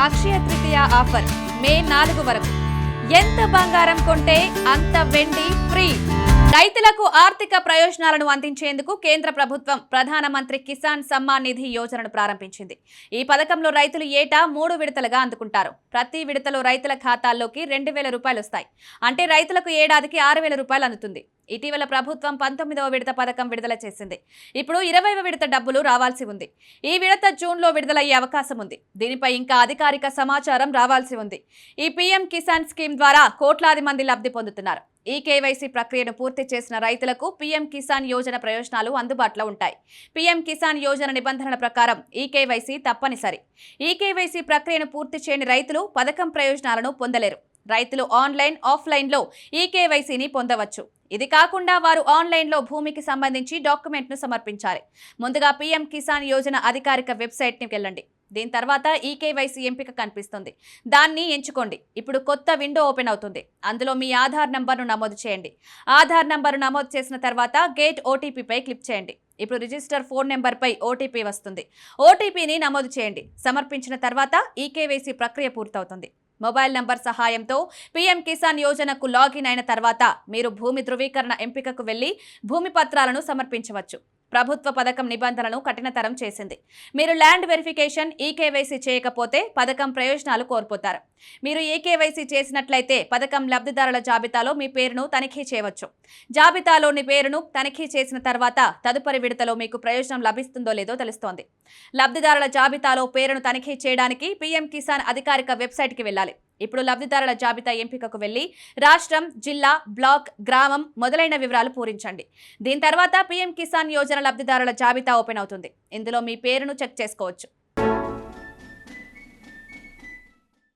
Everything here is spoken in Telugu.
అక్షయ తృతీయ ఆఫర్ మే 4 వరకు. ఎంత బంగారం కొంటే అంత వెండి ఫ్రీ. రైతులకు ఆర్థిక ప్రయోజనాలను అందించేందుకు కేంద్ర ప్రభుత్వం ప్రధానమంత్రి కిసాన్ సమ్మాన్ నిధి యోజనను ప్రారంభించింది. ఈ పథకంలో రైతులు ఏటా 3 విడతలుగా అందుకుంటారు. ప్రతి విడతలో రైతుల ఖాతాల్లోకి 2,000 రూపాయలు వస్తాయి. అంటే రైతులకు ఏడాదికి 6,000 రూపాయలు అందుతుంది. ఇటీవల ప్రభుత్వం 19వ విడత పథకం విడుదల చేసింది. ఇప్పుడు 20వ విడత డబ్బులు రావాల్సి ఉంది. ఈ విడత జూన్లో విడుదలయ్యే అవకాశం ఉంది. దీనిపై ఇంకా అధికారిక సమాచారం రావాల్సి ఉంది. ఈ పీఎం కిసాన్ స్కీమ్ ద్వారా కోట్లాది మంది లబ్ధి పొందుతున్నారు. ఈ కేవైసీ ప్రక్రియను పూర్తి చేసిన రైతులకు పీఎం కిసాన్ యోజన ప్రయోజనాలు అందుబాటులో ఉంటాయి. పీఎం కిసాన్ యోజన నిబంధనల ప్రకారం ఈ కేవైసీ తప్పనిసరి. ఈ కేవైసీ ప్రక్రియను పూర్తి చేయని రైతులు పథకం ప్రయోజనాలను పొందలేరు. రైతులు ఆన్లైన్, ఆఫ్లైన్లో ఈ కేవైసీని పొందవచ్చు. ఇది కాకుండా వారు ఆన్లైన్లో భూమికి సంబంధించి డాక్యుమెంట్ను సమర్పించాలి. ముందుగా పీఎం కిసాన్ యోజన అధికారిక వెబ్సైట్ని వెళ్ళండి. దీని తర్వాత ఈ కేవైసీ ఎంపిక కనిపిస్తుంది. దాన్ని ఎంచుకోండి. ఇప్పుడు కొత్త విండో ఓపెన్ అవుతుంది. అందులో మీ ఆధార్ నంబర్ను నమోదు చేయండి. ఆధార్ నంబరు నమోదు చేసిన తర్వాత గేట్ ఓటీపీపై క్లిక్ చేయండి. ఇప్పుడు రిజిస్టర్ ఫోన్ నెంబర్పై ఓటీపీ వస్తుంది. ఓటీపీని నమోదు చేయండి. సమర్పించిన తర్వాత ఈ కేవైసీ ప్రక్రియ పూర్తవుతుంది. మొబైల్ నంబర్ సహాయంతో పీఎం కిసాన్ యోజనకు లాగిన్ అయిన తర్వాత మీరు భూమి ధృవీకరణ ఎంపికకు వెళ్లి భూమి పత్రాలను సమర్పించవచ్చు. ప్రభుత్వ పథకం నిబంధనలను కఠినతరం చేసింది. మీరు ల్యాండ్ వెరిఫికేషన్, ఈకేవైసీ చేయకపోతే పథకం ప్రయోజనాలు కోల్పోతారు. మీరు ఈకేవైసీ చేసినట్లయితే పథకం లబ్ధిదారుల జాబితాలో మీ పేరును తనిఖీ చేయవచ్చు. జాబితాలోని పేరును తనిఖీ చేసిన తర్వాత తదుపరి విడతలో మీకు ప్రయోజనం లభిస్తుందో లేదో తెలుస్తోంది. లబ్ధిదారుల జాబితాలో పేరును తనిఖీ చేయడానికి పీఎం కిసాన్ అధికారిక వెబ్సైట్కి వెళ్ళాలి. ఇప్పుడు లబ్ధిదారుల జాబితా ఎంపికకు వెళ్లి రాష్ట్రం, జిల్లా, బ్లాక్, గ్రామం మొదలైన వివరాలు పూరించండి. దీని తర్వాత పీఎం కిసాన్ యోజన లబ్ధిదారుల జాబితా ఓపెన్ అవుతుంది. ఇందులో మీ పేరును చెక్ చేసుకోవచ్చు.